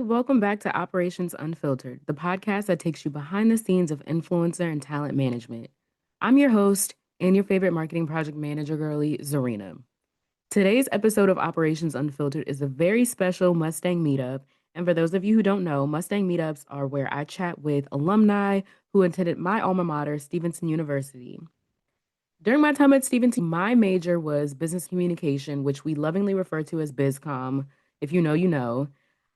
Welcome back to Operations Unfiltered, the podcast that takes you behind the scenes of influencer and talent management. I'm your host and your favorite marketing project manager girly, Zarina. Today's episode of Operations Unfiltered is a very special Mustang Meetup. And for those of you who don't know, Mustang Meetups are where I chat with alumni who attended my alma mater, Stevenson University. During my time at Stevenson, my major was business communication, which we lovingly refer to as BizComm. If you know, you know.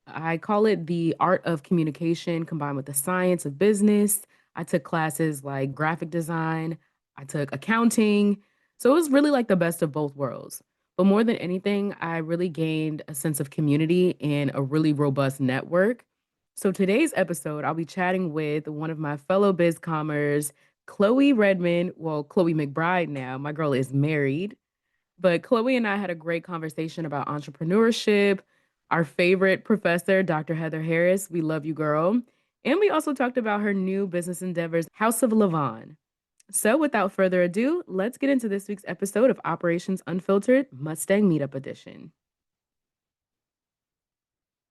I call it the art of communication combined with the science of business. I took classes like graphic design, I took accounting. So it was really like the best of both worlds. But more than anything, I really gained a sense of community and a really robust network. So today's episode, I'll be chatting with one of my fellow BizCommers, Chloe Redmond. Well, Chloe McBride now. My girl is married. But Chloe and I had a great conversation about entrepreneurship, our favorite professor, Dr. Heather Harris. We love you, girl. And we also talked about her new business endeavors, House of Levon. So without further ado, let's get into this week's episode of Operations Unfiltered Mustang Meetup Edition.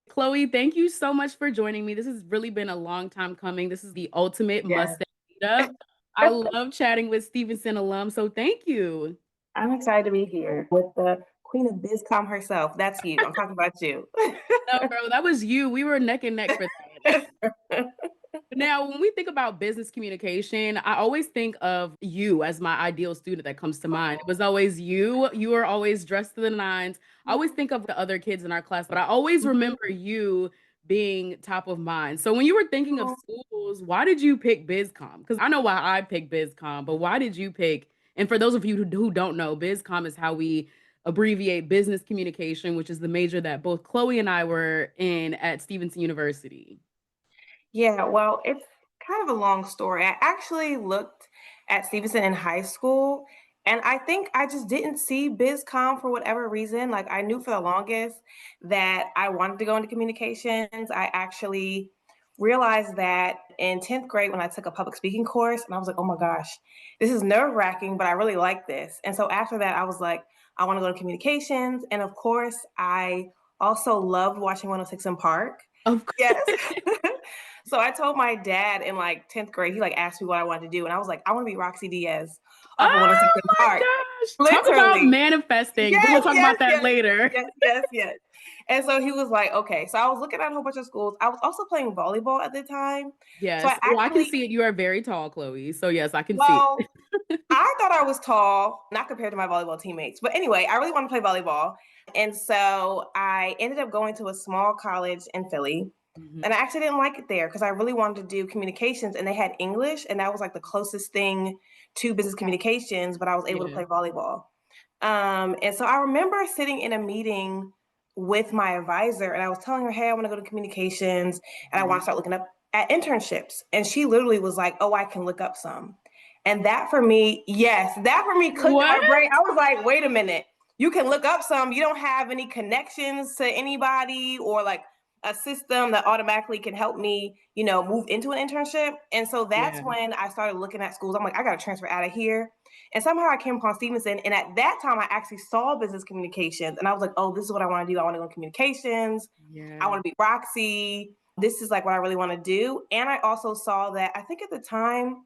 Chloe, thank you so much for joining me. This has really been a long time coming. This is the ultimate Yes. Mustang Meetup. I love chatting with Stevenson alum, so thank you. I'm excited to be here with the queen of BizComm herself. That's you. I'm talking about you. No, girl, that was you. We were neck and neck for that. Now, when we think about business communication, I always think of you as my ideal student that comes to mind. It was always you. You were always dressed to the nines. I always think of the other kids in our class, but I always remember you being top of mind. So when you were thinking of schools, why did you pick BizComm? Because I know why I picked BizComm, but why did you pick? And for those of you who don't know, BizComm is how we abbreviate business communication, which is the major that both Chloe and I were in at Stevenson University. Yeah, well, it's kind of a long story. I actually looked at Stevenson in high school, and I think I just didn't see BizComm for whatever reason. Like, I knew for the longest that I wanted to go into communications. I actually realized that in 10th grade when I took a public speaking course, and I was like, oh my gosh, this is nerve-wracking, but I really like this. And so after that, I was like, I want to go to communications. And of course, I also loved watching 106 in Park. Of Yes. So I told my dad in like 10th grade, he like asked me what I wanted to do. And I was like, I want to be Rocsi Diaz off of 106 Oh in my Park. gosh. Talk about Literally. manifesting. We're gonna Yes, talk yes, about that yes, later. yes, yes, yes. And so he was like, okay. So I was looking at a whole bunch of schools. I was also playing volleyball at the time. So I Yes. Well, I can actually, see it. You are very tall, Chloe. So yes, I can see well, it. I thought I was tall, not compared to my volleyball teammates. But anyway, I really want to play volleyball. And so I ended up going to a small college in Philly. Mhm. And I actually didn't like it there because I really wanted to do communications and they had English. And that was like the closest thing to business communications, but I was able to Yeah. play volleyball. And so I remember sitting in a meeting with my advisor and I was telling her, hey, I want to go to communications and I want to start looking up at internships. And she literally was like, oh, I can look up some. And that for me, yes, that for me clicked in What? my brain. I was like, wait a minute, you can look up some. You don't have any connections to anybody or like a system that automatically can help me, move into an internship. And so that's Yeah. when I started looking at schools. I'm like, I got to transfer out of here. And somehow I came upon Stevenson. And at that time, I actually saw business communications. And I was like, oh, this is what I want to do. I want to go in communications. I Yeah. want to be Rocsi. This is like what I really want to do. And I also saw that I think at the time,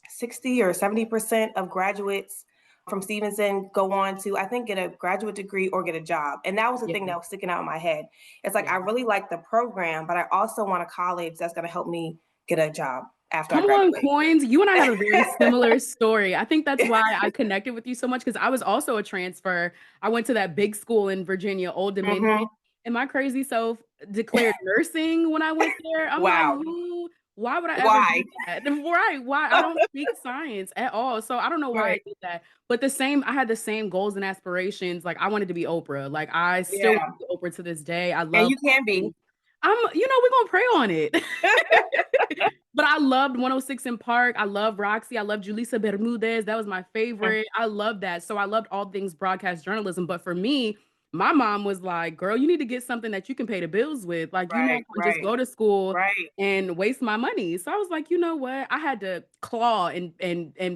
60 or 70% of graduates from Stevenson go on to, I think, get a graduate degree or get a job. And that was the thing Yeah. that was sticking out in my head. It's like, Yeah. I really like the program, but I also want a college that's going to help me get a job after I Come on, graduate. coins. You and I have a very similar story. I think that's why I connected with you so much because I was also a transfer. I went to that big school in Virginia, Old Dominion, Mm-hmm. and my crazy self declared nursing when I went there. I'm like, Wow. who? Why would I ever Why? do that? Right. Why? I don't speak science at all. So I don't know why I Right. did that. But I had the same goals and aspirations. Like I wanted to be Oprah. Like I still want Yeah. to be Oprah to this day. I And love you can be. we're gonna pray on it. But I loved 106 in Park. I love Roxy. I love Julissa Bermudez. That was my favorite. I love that. So I loved all things broadcast journalism. But for me, my mom was like, girl, you need to get something that you can pay the bills with. Like, you're not Right, gonna just right, go to school right. and waste my money. So I was like, you know what? I had to claw and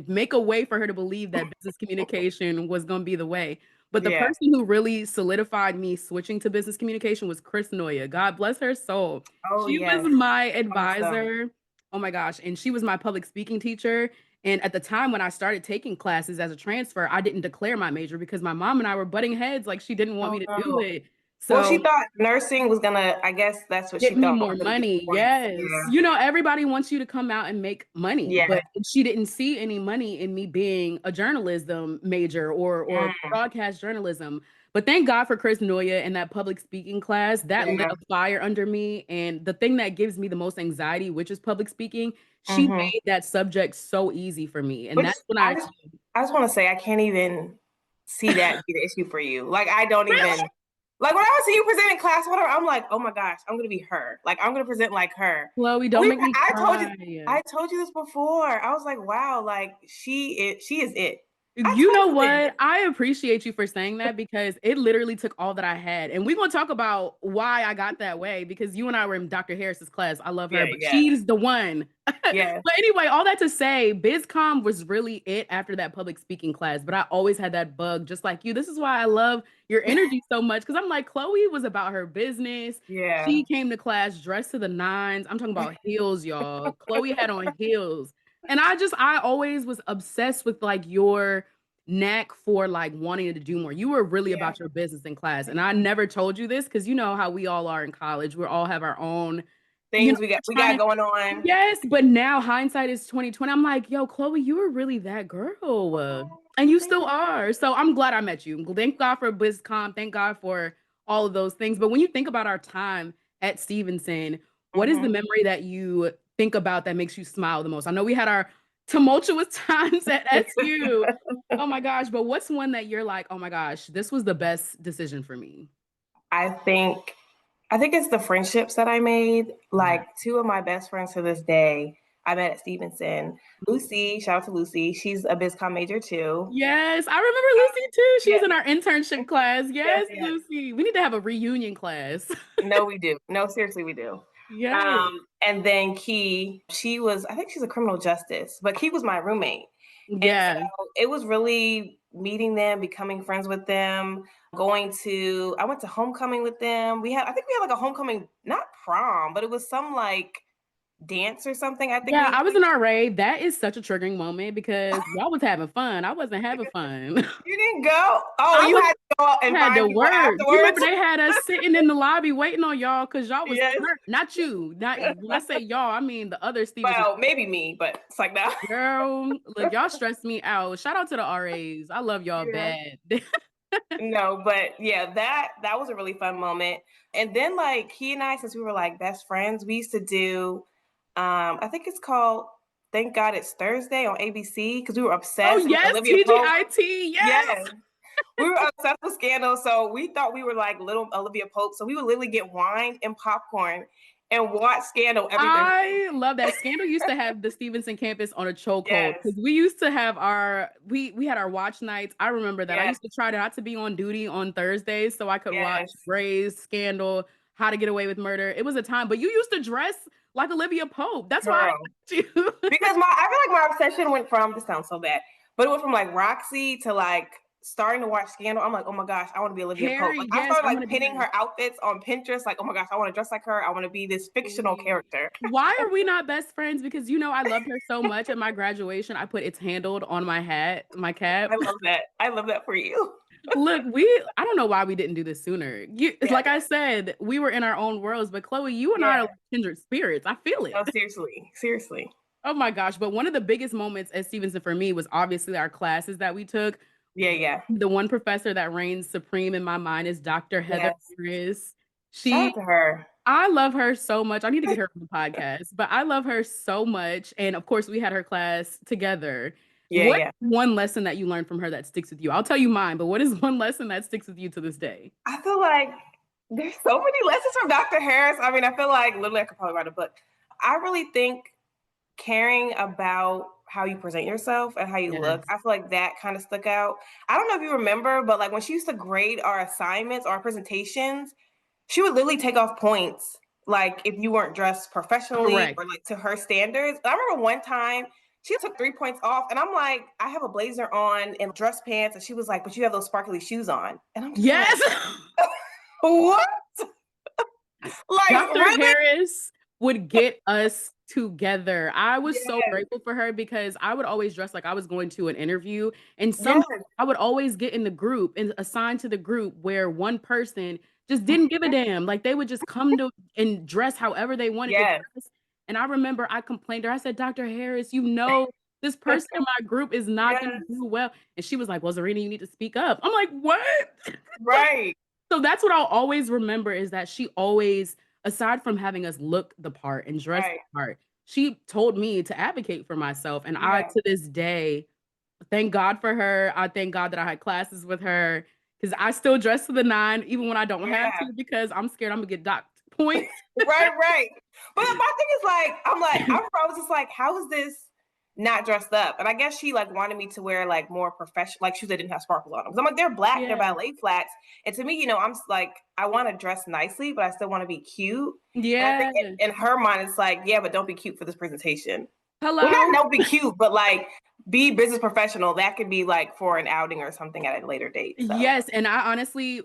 make a way for her to believe that business communication was gonna be the way. But the Yeah. person who really solidified me switching to business communication was Chris Noya. God bless her soul. Oh, She was yes. my Awesome. advisor. Oh my gosh. And she was my public speaking teacher. And at the time when I started taking classes as a transfer, I didn't declare my major because my mom and I were butting heads. Like she didn't want Oh, me to do no. it. Well, she So thought nursing was gonna, I guess that's what she get me thought more was gonna get money. points. Yes. Yeah. You know, everybody wants you to come out and make money, Yeah. but she didn't see any money in me being a journalism major or Mm, broadcast journalism. But thank God for Chris Noya and that public speaking class that lit yeah. a fire under me. And the thing that gives me the most anxiety, which is public speaking, she Hmm. made that subject so easy for me. And Which that's when I I just, I just want to say, I can't even see that be the issue for you. Like, I don't really, even, like, when I was see you present in class, whatever, I'm like, oh my gosh, I'm gonna be her. Like, I'm gonna present like her. Chloe, don't make me I cry. told you this before. I was like, wow, like she is it. I You told know you this. what? I appreciate you for saying that because it literally took all that I had. And we're going to talk about why I got that way because you and I were in Dr. Harris's class. I love Yeah, her, but yeah, she's the one. yeah, But anyway, all that to say, BizComm was really it after that public speaking class. But I always had that bug, just like you. This is why I love your energy so much because I'm like, Chloe was about her business. yeah. She came to class dressed to the nines. I'm talking about heels, y'all. Chloe had on heels. And I always was obsessed with like your knack for like wanting to do more. You were really Yeah. about your business in class. And I never told you this because you know how we all are in college. We all have our own, you know, Things we we're trying got to, going on. yes, but now hindsight is 2020. I'm like, yo, Chloe, you were really that girl. And you Thank still are. So I'm glad I met you. Thank God for BizCom. Thank God for all of those things. But when you think about our time at Stevenson, what is the Mhm. memory that you think about that makes you smile the most? I know we had our tumultuous times at SU. Oh my gosh, but what's one that you're like, oh my gosh, this was the best decision for me? I think I think it's the friendships that I made. Yeah. Like two of my best friends to this day, I met at Stevenson. Lucy, shout out to Lucy. She's a BizCom major too. Yes, I remember Lucy too. She Yeah, was in our internship class. yes, Yes, yes. Lucy. We need to have a reunion class. No, we do. No, seriously, we do. Yes. And then Key, I think she's a criminal justice, but Key was my roommate. And Yes. so it was really meeting them, becoming friends with them, I went to homecoming with them. I think we had like a homecoming, not prom, but it was some like dance or something. I think Yeah, we, I was in RA. That is such a triggering moment because y'all was having fun. I wasn't having fun. you didn't go. Oh, I you was had to go out and had find to people work. You remember afterwards. they had us sitting in the lobby waiting on y'all because y'all was Yes. not you. Not when I say y'all, I mean the other Stevenson. Well, maybe me, but it's like that. Girl, look, y'all stressed me out. Shout out to the RAs. I love y'all Yeah. bad. No, but yeah, that was a really fun moment. And then like he and I, since we were like best friends, we used to do I think it's called Thank God It's Thursday on ABC because we were Oh obsessed with yes, Olivia Pope. TGIT. Yes. Yes. We were obsessed with Scandal, so we thought we were like little Olivia Pope. So we would literally get wine and popcorn and watch Scandal every Thursday. I love that. Scandal used to have the Stevenson campus on a chokehold Yes, because we used to have we had our watch nights. I remember that. I yes, used to try not to be on duty on Thursdays so I could watch yes, Grey's Scandal, How to Get Away with Murder. It was a time, but you used to dress like Olivia Pope. That's why I girl. liked you. Because I feel like my obsession went from, this sounds so bad, but it went from like Roxy to like starting to watch Scandal. I'm like, oh my gosh, I want to be Olivia Pope. Harry, Like I yes, started I want like to be pinning her. her outfits on Pinterest. Like, oh my gosh, I want to dress like her. I want to be this fictional Wait, character. why are we not best friends? Because you know I loved her so much at my graduation. I put it's handled on my hat, my cap. I love that. I love that for you. Look, I don't know why we didn't do this sooner. It's Yeah, like I said, we were in our own worlds, but Chloe, you and I are yeah. like kindred spirits. I feel No, it. seriously, seriously. Oh my gosh. But one of the biggest moments at Stevenson for me was obviously our classes that we took. Yeah, yeah. The one professor that reigns supreme in my mind is Dr. Heather Yes. Chris. Shout She out to her. I love her so much. I need to get her on the podcast, but I love her so much. And of course, we had her class together. Yeah, What yeah. one lesson that you learned from her that sticks with you? I'll tell you mine, but what is one lesson that sticks with you to this day? I feel like there's so many lessons from Dr. Harris. I mean, I feel like literally I could probably write a book. I really think caring about how you present yourself and how you look, Yes. I feel like that kind of stuck out. I don't know if you remember, but like when she used to grade our assignments or our presentations, she would literally take off points like if you weren't dressed professionally Correct. or like to her standards. I remember one time She took 3 points off, and I'm like, I have a blazer on and dress pants, and she was like, but you have those sparkly shoes on. And I'm just Yes. like, what? Like, Dr. really? Harris would get us together. I was so Yes, grateful for her because I would always dress like I was going to an interview, and somehow yes, I would always get in the group and assigned to the group where one person just didn't give a damn. Like they would just come to and dress however they wanted to yes, dress. And I remember I complained to her. I said, Dr. Harris, you know this person in my group is not going to yes, do well. And she was like, well, Zarina, you need to speak up. I'm like, what? right, So that's what I'll always remember is that she always, aside from having us look the part and dress right, the part, she told me to advocate for myself. And I, yeah, to this day, thank God for her. I thank God that I had classes with her because I still dress to the nine, even when I don't have yeah. to, because I'm scared I'm gonna get docked points. Right, right. But my thing is like, I remember I was just like, how is this not dressed up? And I guess she like wanted me to wear like more professional, like shoes that didn't have sparkles on them. Because I'm like, they're black, they're Yeah. ballet flats. And to me, I'm like, I want to dress nicely, but I still want to be cute. And I Yeah. think in her mind, it's like, yeah, but don't be cute for this presentation. Well, not Hello. don't be cute, but like be business professional. That could be like for an outing or something at a later date. So Yes, and I honestly,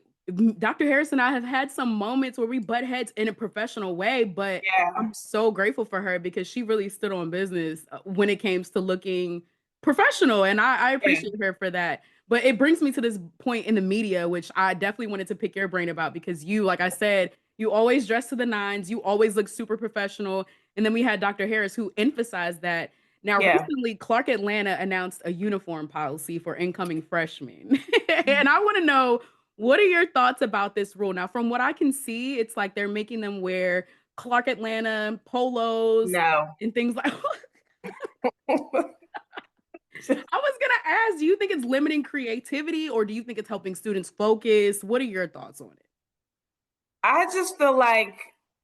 Dr. Harris and I have had some moments where we butt heads in a professional way, but yeah, I'm so grateful for her because she really stood on business when it came to looking professional, and I yeah, appreciate her for that. But it brings me to this point in the media, which I definitely wanted to pick your brain about because you, like I said, you always dress to the nines, you always look super professional, and then we had Dr. Harris who emphasized that. Now, yeah. recently, Clark Atlanta announced a uniform policy for incoming freshmen. And I want to know what are your thoughts about this rule? Now, from what I can see, it's like they're making them wear Clark Atlanta polos No. and things like I was gonna ask, do you think it's limiting creativity or do you think it's helping students focus? What are your thoughts on it? I just feel like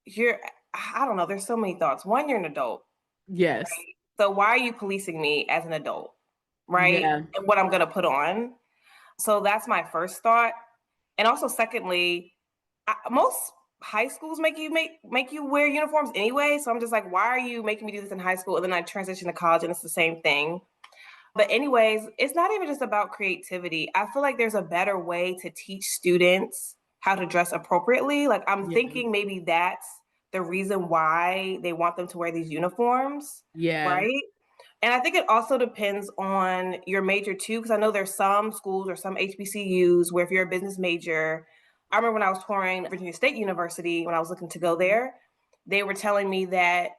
you're, I don't know, there's so many thoughts. One, you're an adult, Yes. right? So why are you policing me as an adult, right? Yeah. And what I'm going to put on. So that's my first thought. And also, secondly, most high schools make you wear uniforms anyway. So I'm just like, why are you making me do this in high school? And then I transition to college and it's the same thing. But anyways, it's not even just about creativity. I feel like there's a better way to teach students how to dress appropriately. Like I'm Yeah. thinking maybe that's the reason why they want them to wear these uniforms, Yeah. right? And I think it also depends on your major too, because I know there's some schools or some HBCUs where if you're a business major, I remember when I was touring Virginia State University, when I was looking to go there, they were telling me that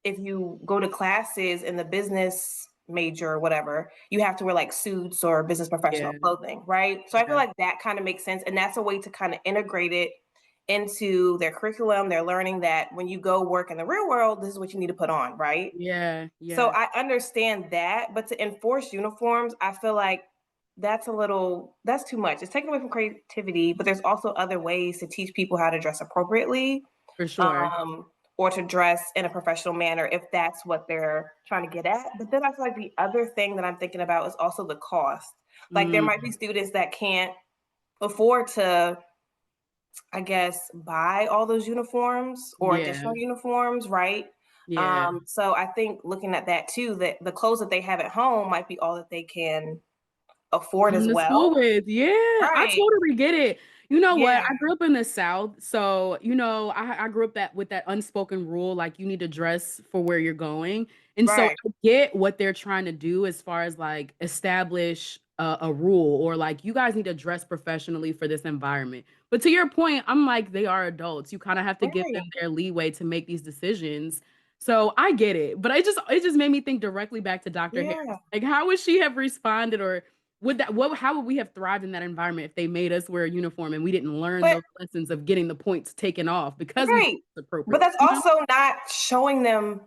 if you go to classes in the business major or whatever, you have to wear like suits or business Yeah. professional clothing, right? So I feel Yeah. like that kind of makes sense. And that's a way to kind of integrate it into their curriculum. They're learning that when you go work in the real world, this is what you need to put on, right? Yeah. So Yeah. I understand that, but to enforce uniforms, I feel like that's too much. It's taken away from creativity, but there's also other ways to teach people how to dress appropriately, For sure. um, or to dress in a professional manner if that's what they're trying to get at. But then I feel like the other thing that I'm thinking about is also the cost. Like there might be Mm, students that can't afford to, I guess, buy all those uniforms or yeah. additional uniforms, right? Yeah. So I think looking at that too, that the clothes that they have at home might be all that they can afford Come as to school well. with. Yeah, I Right. totally get it. You know what? Yeah. I grew up in the South, so I grew up that with that unspoken rule, like you need to dress for where you're going. And so Right. I get what they're trying to do as far as like establish a rule or like you guys need to dress professionally for this environment. But to your point, I'm like they are adults. You kind of have to give them Right. their leeway to make these decisions. So I get it, but it just made me think directly back to Dr. Harris. Yeah. Like, how would she have responded, or how would we have thrived in that environment if they made us wear a uniform and we didn't learn But those lessons of getting the points taken off because we right. dressed But appropriately, that's also not showing them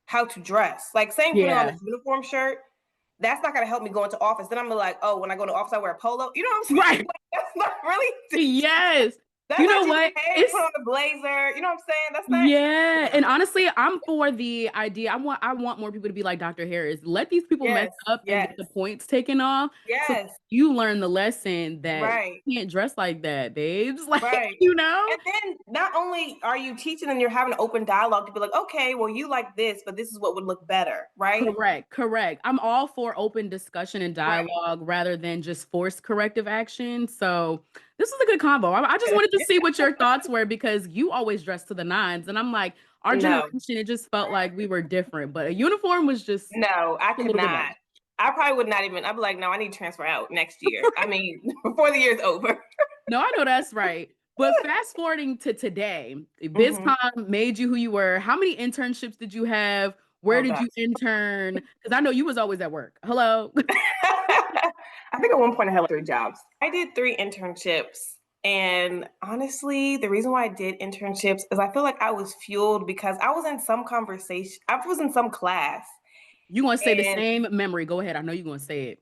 how to dress. Like saying putting on Yeah. this uniform shirt, that's not gonna help me go into office. Then I'm gonna like, oh, when I go to office, I wear a polo. You know what I'm saying? Right. Like, that's not really Yes. That's You know actually what? hey, put It's on the blazer. You know what I'm saying? That's not Yeah, and honestly, I'm for the idea. I want more people to be like Dr. Harris. Let these people mess yes, up and yes, get the points taken off, so yes, you learn the lesson that right. you can't dress like that, babes. Like, Right. you know? And then not only are you teaching and you're having an open dialogue to be like, okay, well, you like this, but this is what would look better, right? Correct, correct. I'm all for open discussion and Right. dialogue rather than just forced corrective action. So this was a good combo. I just wanted to see what your thoughts were because you always dress to the nines, and I'm like, our No, generation, it just felt like we were different, but a uniform was just no, I a could little bit not. much. I probably would not even, I'd be like, no, I need to transfer out next year. I mean, before the year's over. No, I know that's right. But fast forwarding to today, hmm BizComm made you who you were. How many internships did you have? Where Oh, did gosh. you intern? Because I know you was always at work. Hello. I think at one point I had 3 jobs. I did 3 internships. And honestly, the reason why I did internships is I feel like I was fueled because I was in some conversation, I was in some class. You gonna say the And same memory. Go ahead. I know you're gonna say it.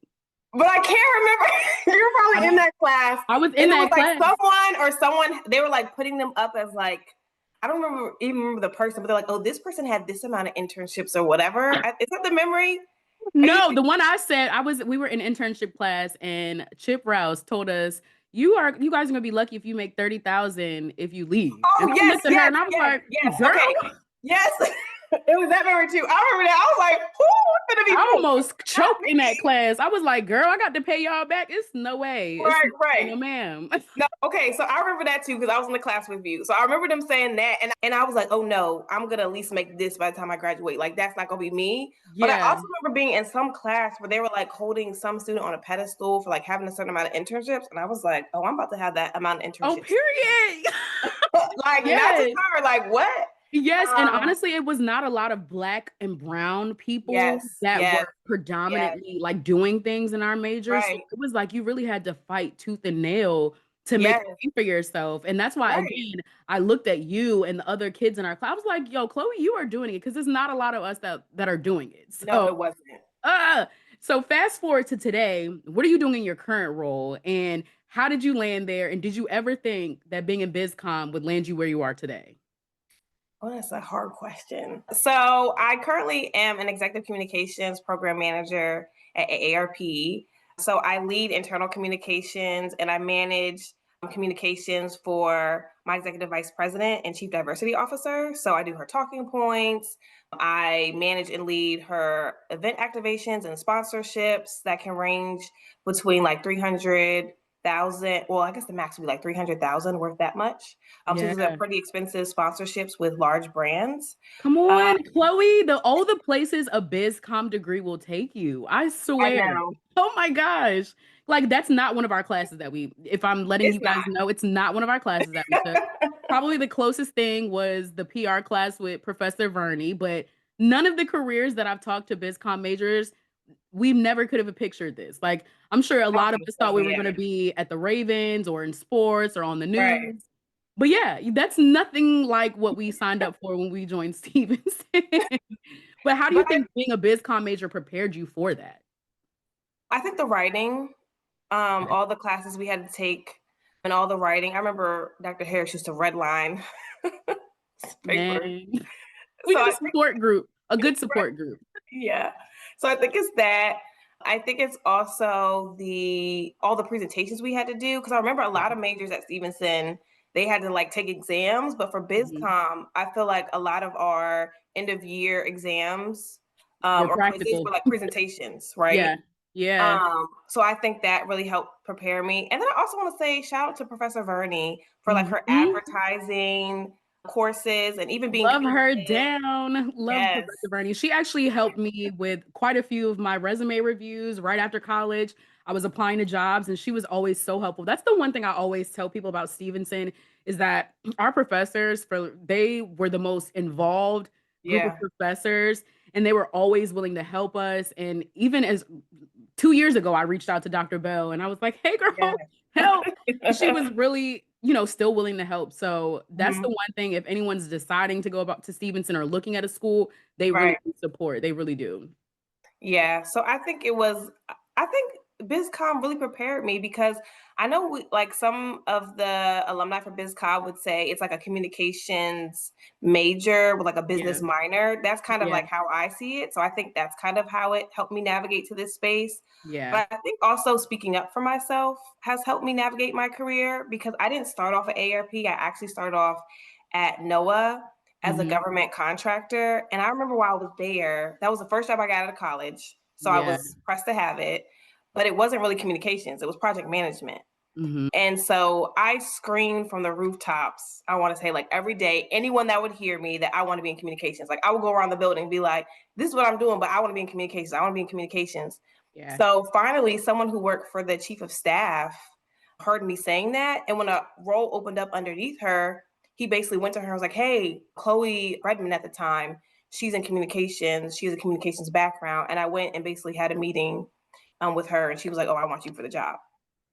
but I can't remember. You're probably in I, that class. I was in And it was that like class. someone, they were like putting them up as like, I don't remember the person, but they're like, oh, this person had this amount of internships or whatever. Is that the memory? Are you No, the one I said, we were in internship class and Chip Rouse told us, you guys are gonna be lucky if you make 30,000 if you leave. And Oh, I yes, looked at her yes, and I was yes, like, yes. girl, Okay. Yes. It was that memory too. I remember that. I was like, who's gonna be I poor? almost Not choked in that me. class. I was like, girl, I got to pay y'all back. It's no way. It's Right, right. no ma'am. No, okay, so I remember that too because I was in the class with you. So I remember them saying that, and I was like, oh no, I'm gonna at least make this by the time I graduate. Like that's not gonna be me. But I Yeah. also remember being in some class where they were like holding some student on a pedestal for like having a certain amount of internships, and I was like, oh, I'm about to have that amount of Oh, internships. period. Like not just Yes. her. Like what? Yes, and Um, honestly, it was not a lot of black and brown people yes, that yes, were yes. predominantly like doing things in our major. So Right. it was like you really had to fight tooth and nail to make a Yes. name for yourself. And that's why, Right. again, I looked at you and the other kids in our class. I was like, yo, Chloe, you are doing it because there's not a lot of us that are doing it. No, So it wasn't. uh so fast forward to today, what are you doing in your current role? And how did you land there? And did you ever think that being in BizCom would land you where you are today? Oh, that's a hard question. So I currently am an executive communications program manager at AARP. So I lead internal communications and I manage communications for my executive vice president and chief diversity officer. So I do her talking points. I manage and lead her event activations and sponsorships that can range between like 300,000. Well, I guess the max would be like 300,000, worth that much. So these are Yeah. pretty expensive sponsorships with large brands. Come Uh, on, Chloe, the all the places a BizCom degree will take you. I I swear. know Oh my gosh. Like that's not one of our classes that if I'm letting it's you guys know, it's not one of our classes that we took. not. Probably the closest thing was the PR class with Professor Verney, but none of the careers that I've talked to BizCom majors, we never could have pictured this. Like, I'm sure a lot of Okay, us so thought we were yeah, going to be at the Ravens or in sports or on the right. news. But yeah, that's nothing like what we signed up for when we joined Stevenson. But how do you But think being a BizCom major prepared you for that? I think the writing, Okay. all the classes we had to take, and all the writing. I remember Dr. Harris used to redline papers. Man, we So need a I support group, a good support group. Yeah. So I think it's that. I think it's also the all the presentations we had to do because I remember a lot of majors at Stevenson, they had to like take exams, but for Mhm. BizCom, I feel like a lot of our end of year exams We're or quizzes practical. were like presentations, right? Yeah. Yeah. So I think that really helped prepare me. And then I also want to say shout out to Professor Verney for like her Mhm. advertising courses and even being Love her creative. down. Love Yes. Professor Bernie. She actually helped me with quite a few of my resume reviews right after college. I was applying to jobs and she was always so helpful. That's the one thing I always tell people about Stevenson is that our professors they were the most involved group of Yeah. professors and they were always willing to help us. And even as 2 years ago, I reached out to Dr. Bell and I was like, hey Yeah. girl, help. And she was really, still willing to help. So that's the Mhm. one thing. If anyone's deciding to go about to Stevenson or looking at a school, they really Right. do support. They really do. Yeah. So I think BizComm really prepared me because I know like some of the alumni for BizComm would say it's like a communications major with like a Yeah. business minor. That's kind of Yeah. like how I see it. So I think that's kind of how it helped me navigate to this space. Yeah. But I think also speaking up for myself has helped me navigate my career because I didn't start off at AARP. I actually started off at NOAA as a Mhm. government contractor. And I remember while I was there, that was the first job I got out of college. So I Yeah. was pressed to have it, but it wasn't really communications, it was project management. Mhm. And so I screamed from the rooftops, I want to say like every day, anyone that would hear me that I want to be in communications. Like I would go around the building and be like, this is what I'm doing, but I want to be in communications. I want to be in communications. Yeah. So finally, someone who worked for the chief of staff heard me saying that. And when a role opened up underneath her, he basically went to her and was like, hey, Chloe Redmond at the time, she's in communications. She has a communications background. And I went and basically had a meeting with her. And she was like, oh, I want you for the job.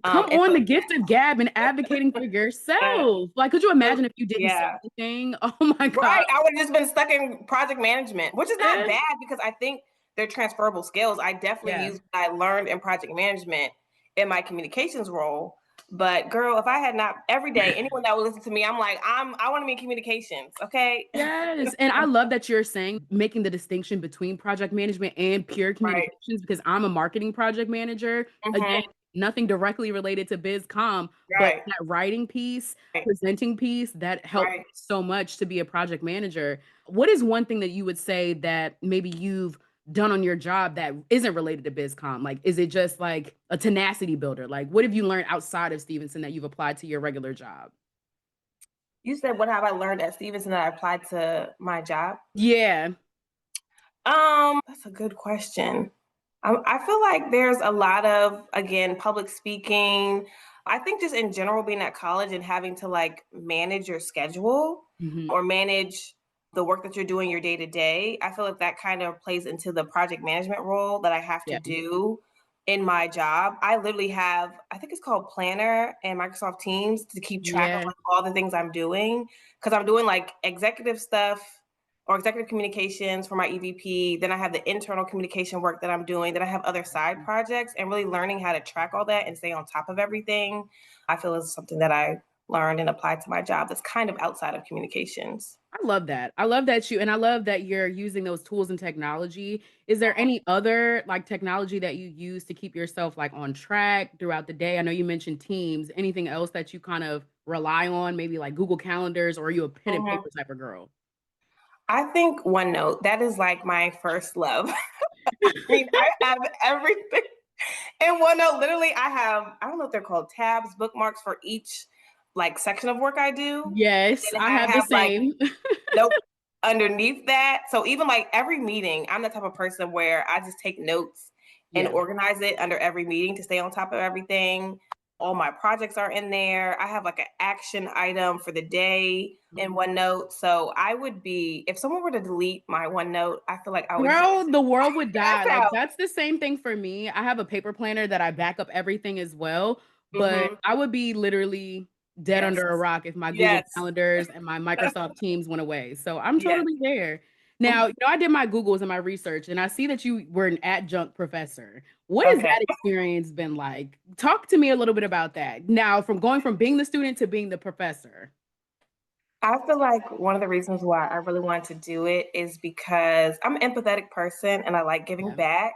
Come And on, so, the gift of gab and advocating for uh, yourself. Like, could you imagine if you didn't say yeah. anything? Oh my God. Right. I would have just been stuck in project management, which is not Eh, bad because I think they're transferable skills. I definitely yeah. use what I learned in project management in my communications role. But girl, if I had not every day, anyone that would listen to me, I'm like, I want to be in communications. Okay. Yes. And I love that you're saying making the distinction between project management and pure Right. communications because I'm a marketing project manager. Again, Hmm. nothing directly related to BizComm, but Right. that writing piece, Right. presenting piece, that helped Right. so much to be a project manager. What is one thing that you would say that maybe you've done on your job that isn't related to BizComm? Like, is it just like a tenacity builder? Like, what have you learned outside of Stevenson that you've applied to your regular job? You said, what have I learned at Stevenson that I applied to my job? Yeah. That's a good question. I feel like there's a lot of, again, public speaking. I think just in general, being at college and having to like manage your schedule Hmm. or manage the work that you're doing your day to day. I feel like that kind of plays into the project management role that I have to Yeah. do in my job. I literally have, I think it's called Planner and Microsoft Teams to keep track of Yeah. like all the things I'm doing because I'm doing like executive stuff or executive communications for my EVP. Then I have the internal communication work that I'm doing. Then I have other side projects and really learning how to track all that and stay on top of everything. I feel is something that I learned and applied to my job that's kind of outside of communications. I love that. I love that you and I love that you're using those tools and technology. Is there any other like technology that you use to keep yourself like on track throughout the day? I know you mentioned Teams. Anything else that you kind of rely on, maybe like Google Calendars, or are you a pen and Mhm. paper type of girl? I think OneNote, that is like my first love. I mean, I have everything in OneNote. Literally, I don't know if they're called tabs, bookmarks for each like section of work I do. Yes, And I I have the have like same. notes underneath that. So even like every meeting, I'm the type of person where I just take notes and Yeah. organize it under every meeting to stay on top of everything. All my projects are in there. I have like an action item for the day in OneNote. So I would be, if someone were to delete my OneNote, I feel like I would just Girl, the world would pass die. Like, out. that's the same thing for me. I have a paper planner that I back up everything as well, but Hmm. I would be literally dead Yes. under a rock if my Google Yes. calendars and my Microsoft Teams went away. So I'm Yes. totally there. Mhm. Now, I did my Googles and my research, and I see that you were an adjunct professor. What has Okay. that experience been like? Talk to me a little bit about that. Now, from going from being the student to being the professor. I feel like one of the reasons why I really wanted to do it is because I'm an empathetic person and I like giving Yeah. back.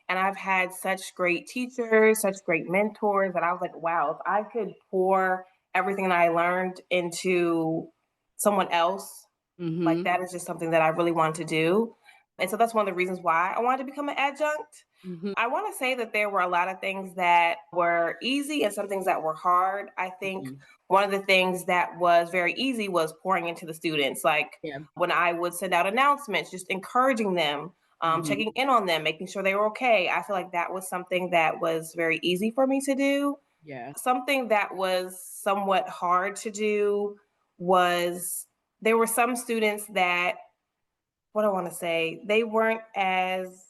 And I've had such great teachers, such great mentors that I was like, wow, if I could pour everything that I learned into someone else, like Mm-hmm. that is just something that I really wanted to do. And so that's one of the reasons why I wanted to become an adjunct. Mm-hmm. I want to say that there were a lot of things that were easy and some things that were hard. I think Mm-hmm. one of the things that was very easy was pouring into the students. Like Yeah. when I would send out announcements, just encouraging them, Mm-hmm. checking in on them, making sure they were okay. I feel like that was something that was very easy for me to do. Yeah. Something that was somewhat hard to do was there were some students that, what do I want to say, they weren't as,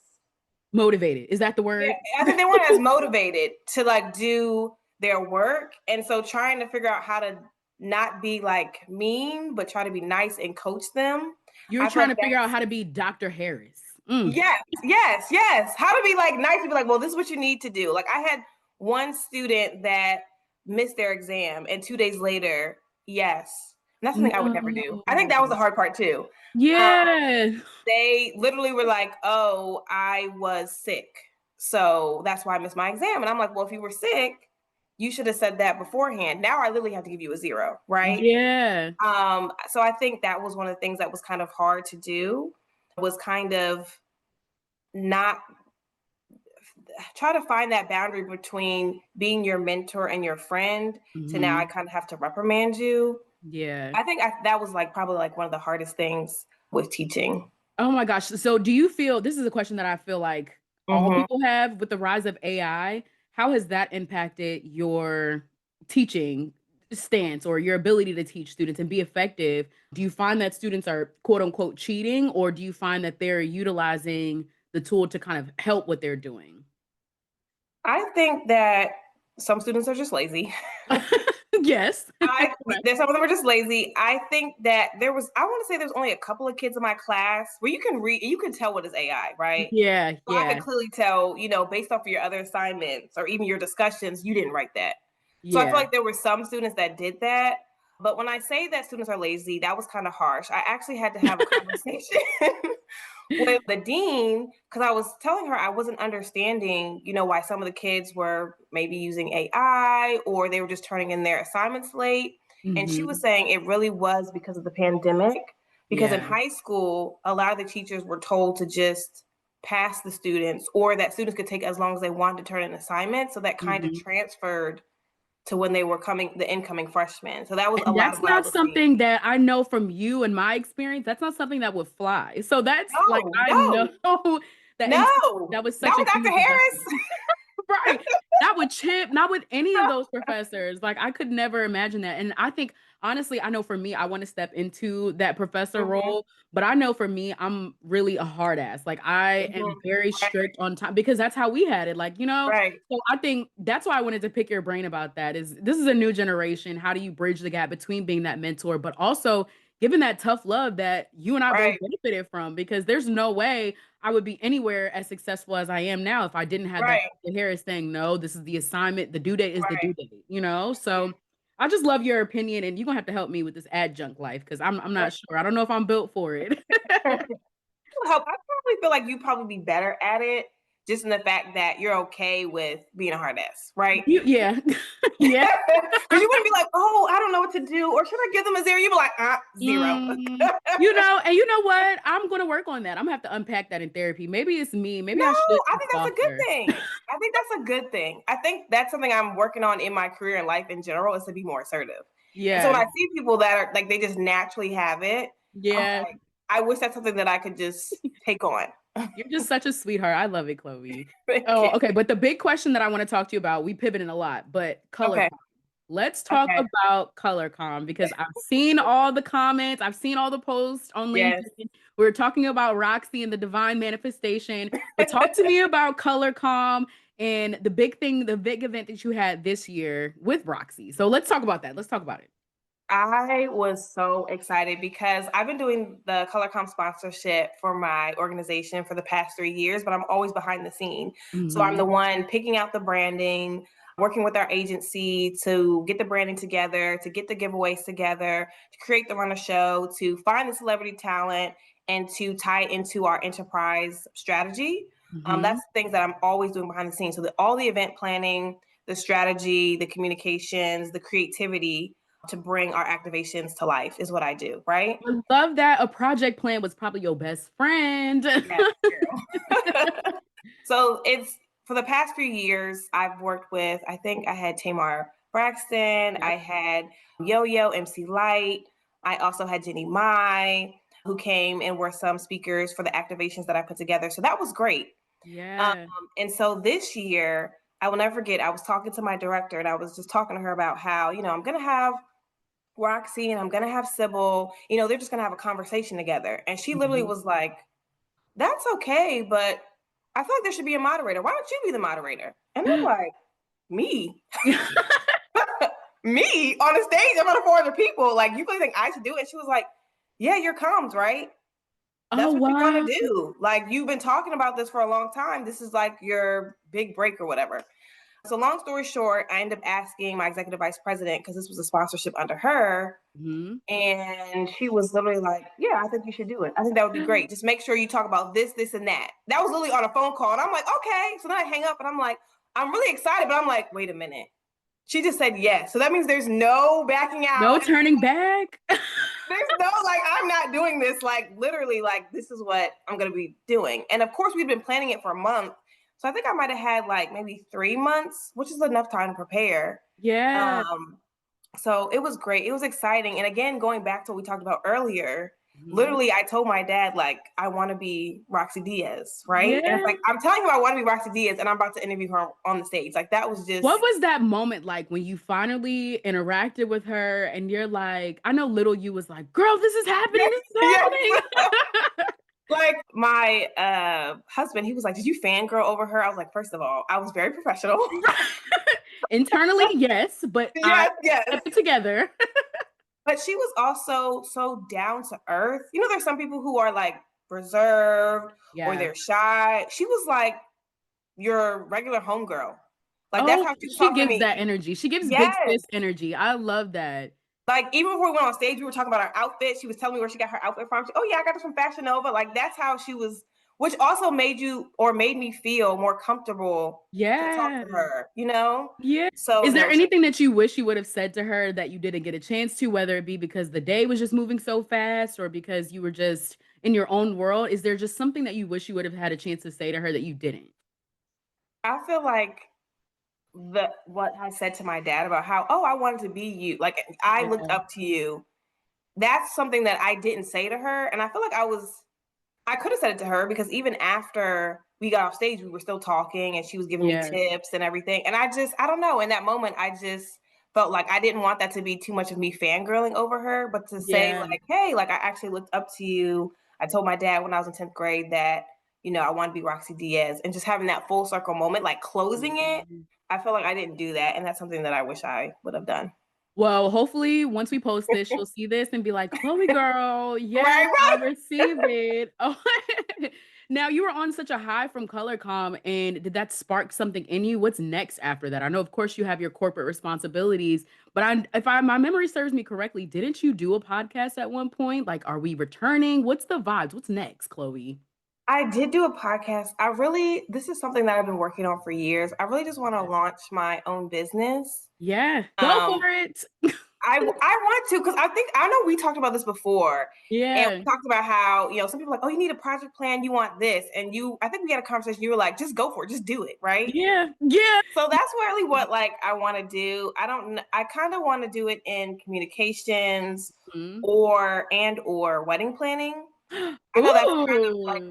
Motivated. Is that the yeah, word? I think they weren't as motivated to like do their work. And so trying to figure out how to not be like mean, but try to be nice and coach them. You're I feel trying like to figure out that's how to be Dr. Harris. Yes. How to be like nice to be like, well, this is what you need to do. Like I had one student that missed their exam and 2 days later, yes. And that's something I would never do. I think that was No. the hard part too. Yeah. They literally were like, oh, I was sick. So that's why I missed my exam. And I'm like, well, if you were sick, you should have said that beforehand. Now I literally have to give you a 0, right? Yeah. So I think that was one of the things that was kind of hard to do, was kind of not try to find that boundary between being your mentor and your friend to now I kind of have to reprimand you. Yeah. I think that was like probably like one of the hardest things with teaching. Oh my gosh. So do you feel this is a question that I feel like all Hmm. people have with the rise of AI? How has that impacted your teaching stance or your ability to teach students and be effective? Do you find that students are quote unquote cheating, or do you find that they're utilizing the tool to kind of help what they're doing? I think that some students are just lazy. Yes. I Correct. there's some of them are just lazy. I think that I want to say there's only a couple of kids in my class where you can read, you can tell what is AI, right? Yeah, So I could yeah, clearly tell, based off of your other assignments or even your discussions, you didn't write that. So I feel yeah. like there were some students that did that. But when I say that students are lazy, that was kind of harsh. I actually had to have a conversation with the dean because I was telling her I wasn't understanding, why some of the kids were maybe using AI or they were just turning in their assignments late. And she was Hmm. saying it really was because of the pandemic. Because in Yeah. high school, a lot of the teachers were told to just pass the students or that students could take as long as they wanted to turn in assignments. So that kind of Hmm. transferred to when they were the incoming freshmen. So that was a And lot of that's what I not was seeing. something that I know from you and my experience. That's not something that would fly. So that's like No, I know no, that and no, that was not such a with Dr. huge investment. Harris. Right. Not with Chip, not with any of those professors. Like I could never imagine that. And I think honestly, I know for me, I want to step into that professor Mhm, role, but I know for me, I'm really a hard ass. Like I am mhm. very Right, strict on time because that's how we had it. Like, right, so I think that's why I wanted to pick your brain about that is this is a new generation. How do you bridge the gap between being that mentor, but also giving that tough love that you and I both right, benefited from? Because there's no way I would be anywhere as successful as I am now if I didn't have that right, Dr. Harris saying, no, this is the assignment. The due date is the due right. date. So I just love your opinion and you're gonna have to help me with this adjunct life because I'm not sure. I don't know if I'm built for it. Help. I probably feel like you'd probably be better at it just in the fact that you're okay with being a hard ass, right? Yeah. Yeah. Because you wouldn't be like, oh, I don't know what to do, or should I give them a 0? You'd be like, 0. Mm, and you know what? I'm gonna work on that. I'm gonna have to unpack that in therapy. Maybe it's me. Maybe No, I should I be think that's a good softer. thing. I think that's a good thing. I think that's something I'm working on in my career and life in general is to be more assertive. And so when Yeah. I see people that are like they just naturally have it, I'm Yeah. like, I wish that's something that I could just take on. You're just such a sweetheart. I love it, Chloe. Thank Oh, you. okay. But the big question that I want to talk to you about, we pivoted a lot, but color. Okay. Let's talk Okay. about Color Comm because I've seen all the comments, I've seen all the posts on Yes. LinkedIn. We are talking about Roxy and the divine manifestation, but talk to me about Color Comm and the big thing, the big event that you had this year with Roxy. So let's talk about that. Let's talk about it. I was so excited because I've been doing the Color Comm sponsorship for my organization for the past 3 years, but I'm always behind the scene. So I'm the Hmm. one picking out the branding, working with our agency to get the branding together, to get the giveaways together, to create the runner show, to find the celebrity talent, and to tie it into our enterprise strategy. Hmm. That's things that I'm always doing behind the scenes. So all the event planning, the strategy, the communications, the creativity to bring our activations to life is what I do, right? I love that a project plan was probably your best friend. Yes, girl. So it's for the past few years, I've worked with, I think I had Tamar Braxton, I Yep. had Yo Yo, MC Light, I also had Jenny Mai, who came and were some speakers for the activations that I put together. So that was great. Um, Yeah. and so this year, I will never forget, I was talking to my director and I was just talking to her about how, I'm going to have Roxy and I'm gonna have Sybil, they're just gonna have a conversation together. And she literally Mhm. was like, that's okay, but I feel like there should be a moderator. Why don't you be the moderator? And I'm like, me? Me on the stage in front of 4 other people. Like, you really think I should do it? And she was like, yeah, you're comms, right? Oh, That's what you want wow. to do. Like, you've been talking about this for a long time. This is like your big break or whatever. So long story short, I ended up asking my executive vice president, because this was a sponsorship under her. Mhm. And she was literally like, yeah, I think you should do it. I think that would be great. Just make sure you talk about this, this, and that. That was literally on a phone call. And I'm like, okay. So then I hang up and I'm like, I'm really excited, but I'm like, wait a minute. She just said yes. So that means there's no backing No out. turning back? There's no, like, I'm not doing this. Like, literally, like, this is what I'm going to be doing. And of course, we've been planning it for a month. So I think I might have had like maybe 3 months, which is enough time to prepare. Yeah. Um, so it was great. It was exciting. And again, going back to what we talked about earlier, Mhm. literally, I told my dad, like, I want to be Rocsi Diaz, right? And it's Yeah. like, I'm telling you, I want to be Rocsi Diaz, and I'm about to interview her on the stage. Like, that was What just, was that moment like when you finally interacted with her and you're like, I know little you was like, girl, this is happening, yes, this is yes. happening. Like, my husband, he was like, did you fangirl over her? I was like, first of all, I was very professional. Internally, yes, but I Yes, yes. kept it together. But she was also so down to earth. You know, there's some people who are like reserved or Yeah. they're shy. She was like your regular homegirl. Like, that's Oh, how she was she talking to gives me. that energy. She gives big Yes. sis energy. I love that. Like, even before we went on stage, we were talking about our outfit. She was telling me where she got her outfit from. Oh yeah, I got this from Fashion Nova. Like, that's how she was, which also made me feel more comfortable to talk Yeah. to her, you know? Yeah. So Is there no, anything that you wish you would have said to her that you didn't get a chance to, whether it be because the day was just moving so fast or because you were just in your own world? Is there just something that you wish you would have had a chance to say to her that you didn't? I feel like the what I said to my dad about how, oh, I wanted to be you. Like, I looked Yeah. up to you. That's something that I didn't say to her. And I feel like I could have said it to her, because even after we got off stage, we were still talking and she was giving me Yeah. tips and everything. And I don't know, in that moment, I just felt like I didn't want that to be too much of me fangirling over her, but to say, Yeah. like, hey, like, I actually looked up to you. I told my dad when I was in 10th grade that, I want to be Rocsi Diaz, and just having that full circle moment, like closing it. Mhm. I feel like I didn't do that. And that's something that I wish I would have done. Well, hopefully, once we post this, she'll see this and be like, Chloe girl, yes, Right, I right. receive it. Oh, now you were on such a high from Color Comm, and did that spark something in you? What's next after that? I know, of course, you have your corporate responsibilities, but if my memory serves me correctly, didn't you do a podcast at one point? Like, are we returning? What's the vibes? What's next, Chloe? I did do a podcast. This is something that I've been working on for years. I really just want to launch my own business. Yeah, go Um, for it. I want to, because I know we talked about this before, and Yeah, we talked about how, some people are like, oh, you need a project plan, you want this, and I think we had a conversation. You were like, just go for it, just do it, right? yeah, yeah. So that's really what, like, I want to do. I don't. I kind of want to do it in communications Mhm. or wedding planning. I know that's kind of like, Ooh,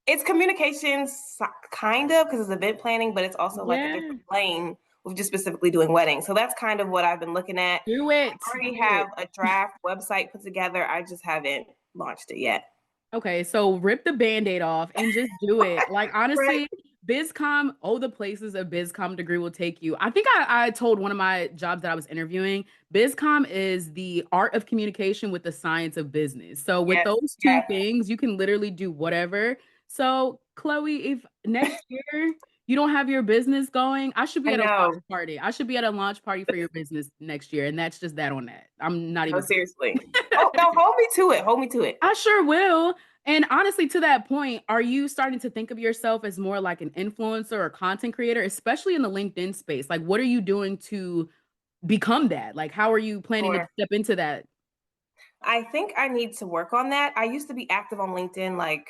it's communications, kind of, because it's event planning, but it's also like a yeah. different lane with just specifically doing weddings. So that's kind of what I've been looking at. Do I it. already Do have it. a draft website put together. I just haven't launched it yet. Okay, so rip the Band-Aid off and just do it. Like Right. honestly, BizComm, oh, the places a BizComm degree will take you. I think I told one of my jobs that I was interviewing, BizComm is the art of communication with the science of business. So with Yes. those two Yes. things, you can literally do whatever. So Chloe, if next year you don't have your business going, I should be I at a launch know. party. I should be at a launch party for your business next year, and that's just that on that. I'm not No, even. seriously. Oh no, hold me to it. Hold me to it. I sure will. And honestly, to that point, are you starting to think of yourself as more like an influencer or content creator, especially in the LinkedIn space? Like, what are you doing to become that? Like, how are you planning to Sure. step into that? I think I need to work on that. I used to be active on LinkedIn like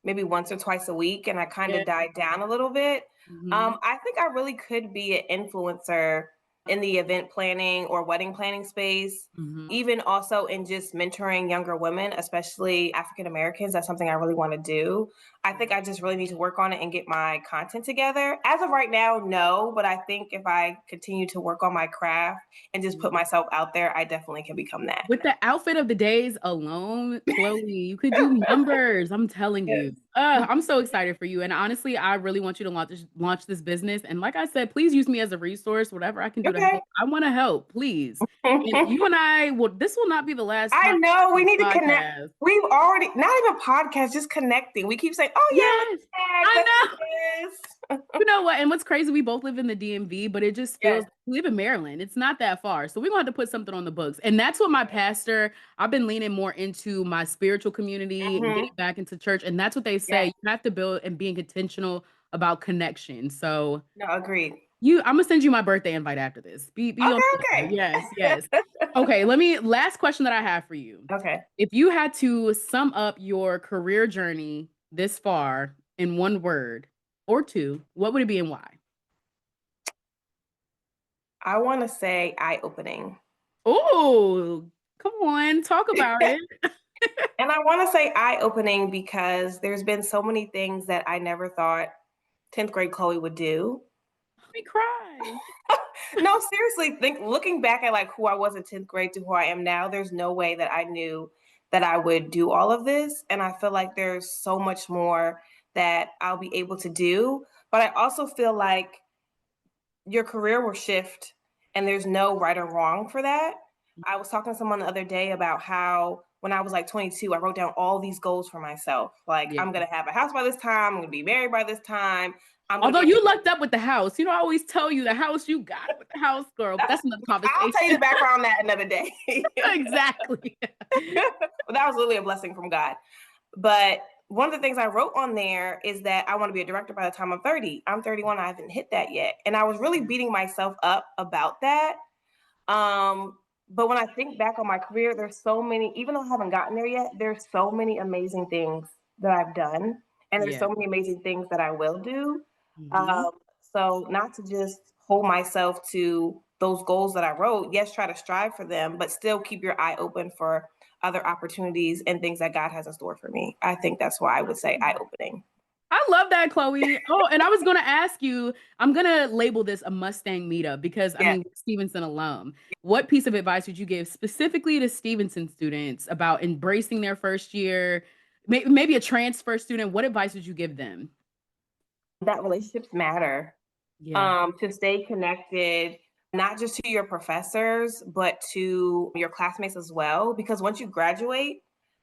maybe once or twice a week, and I kind Yeah. of died down a little bit. Hmm. I think I really could be an influencer in the event planning or wedding planning space, Hmm. even also in just mentoring younger women, especially African Americans. That's something I really want to do. I think I just really need to work on it and get my content together. As of right now, no, but I think if I continue to work on my craft and just put myself out there, I definitely can become that. With the outfit of the days alone, Chloe, you could do numbers. I'm telling you. Yes. I'm so excited for you. And honestly, I really want you to launch this business. And like I said, please use me as a resource. Whatever I can do able to Okay. help. I want to help, please. And you and I will, this will not be the last I time know we we need to connect. podcast. We've already not even podcast, just connecting. We keep saying, "Oh yeah, let's Yes, connect. I Let's do know. this." You know what? And what's crazy, we both live in the DMV, but it just Yes. feels we live in Maryland. It's not that far. So we're gonna have to put something on the books. And that's what my pastor, I've been leaning more into my spiritual community and getting Mm-hmm. back into church. And that's what they say. Yes. You have to build and being intentional about connection. So No, agreed. I'm gonna send you my birthday invite after this. Be on the lookout. Okay. Yes, yes. Okay. Okay, last question that I have for you. Okay. If you had to sum up your career journey this far in one word or two, what would it be and why? I want to say eye-opening. Oh, come on, talk about it. And I want to say eye-opening because there's been so many things that I never thought 10th grade Chloe would do. Let me cry. No, seriously, think looking back at like who I was in 10th grade to who I am now, there's no way that I knew that I would do all of this. And I feel like there's so much more that I'll be able to do. But I also feel like your career will shift and there's no right or wrong for that. I was talking to someone the other day about how when I was like 22, I wrote down all these goals for myself. Like, Yeah. I'm going to have a house by this time. I'm going to be married by this time. I'm going to Although be able you to. lucked up with the house. I always tell you the house, you got it with the house, girl. But that's another I'll tell you the conversation. background on that another day. Exactly. Well, that was really a blessing from God. But one of the things I wrote on there is that I want to be a director by the time I'm 30. I'm 31. I haven't hit that yet. And I was really beating myself up about that. But when I think back on my career, there's so many, even though I haven't gotten there yet, there's so many amazing things that I've done. And there's Yeah. so many amazing things that I will do. Hmm. Um, so not to just hold myself to those goals that I wrote, yes, try to strive for them, but still keep your eye open for other opportunities and things that God has in store for me. I think that's why I would say eye opening. I love that, Chloe. Oh, and I was going to ask you, I'm going to label this a Mustang meetup because, Yeah. Stevenson alum. What piece of advice would you give specifically to Stevenson students about embracing their first year? Maybe a transfer student. What advice would you give them? That relationships matter. Yeah. To stay connected, not just to your professors, but to your classmates as well. Because once you graduate,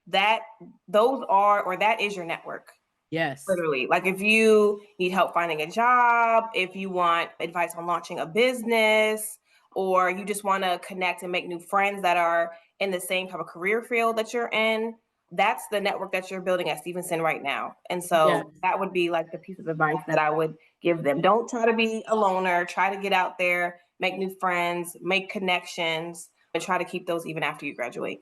that those are or that is your network. Yes. Literally. Like if you need help finding a job, if you want advice on launching a business, or you just want to connect and make new friends that are in the same type of career field that you're in, that's the network that you're building at Stevenson right now. And Yes. so that would be like the piece of advice that I would give them. Don't try to be a loner, try to get out there, make new friends, make connections, and try to keep those even after you graduate.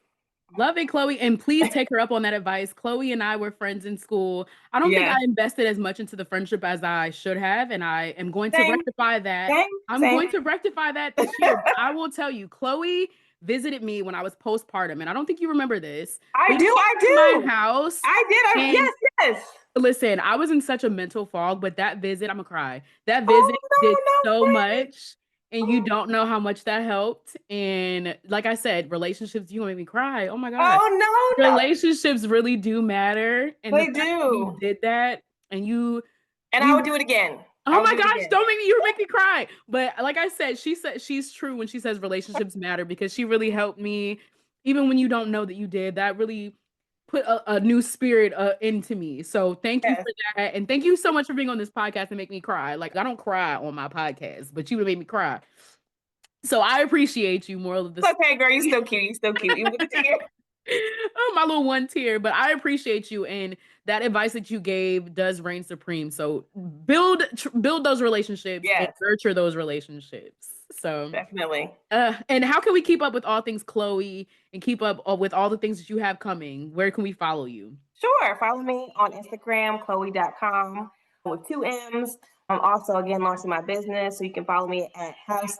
Love it, Chloe. And please take her up on that advice. Chloe and I were friends in school. I don't think I Yes. invested as much into the friendship as I should have. And I am going to Same, rectify that. same, I'm same. going to rectify that this year. But I will tell you, Chloe visited me when I was postpartum. And I don't think you remember this, I but you do, I came to my do. house. I did. And Yes, yes. listen, I was in such a mental fog, but that visit, I'm gonna cry. That Oh visit did no, no, so friend. much, and you don't know how much that helped. And like I said, relationships, you gonna make me cry. Oh my God. Oh no, no. Relationships really do matter. And the They fact that you do. did that and And I we would do it again. I oh would my do it gosh, again. don't make me you make me cry. But like I said, she said she's true when she says relationships matter because she really helped me, even when you don't know that you did. That really put a new spirit into me. So thank you Yes. for that. And thank you so much for being on this podcast and make me cry. Like I don't cry on my podcast, but you would make me cry. So I appreciate you, moral of the It's okay, girl. You story. still cute. You still cute. Even with the tear. Oh, my little one tear, but I appreciate you and that advice that you gave does reign supreme. So build those relationships and Yes, nurture those relationships. So, definitely. and how can we keep up with all things Chloe and keep up with all the things that you have coming? Where can we follow you? Sure. Follow me on Instagram, Chloe.com with two M's. I'm also again launching my business. So you can follow me at House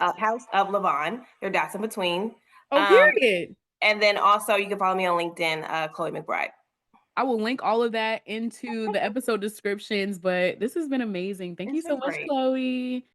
of Levon. There are dots in between. Oh, Um, period. and then also you can follow me on LinkedIn, Chloe McBride. I will link all of that into the episode descriptions, but this has been amazing. Thank you It's so been much, great. Chloe.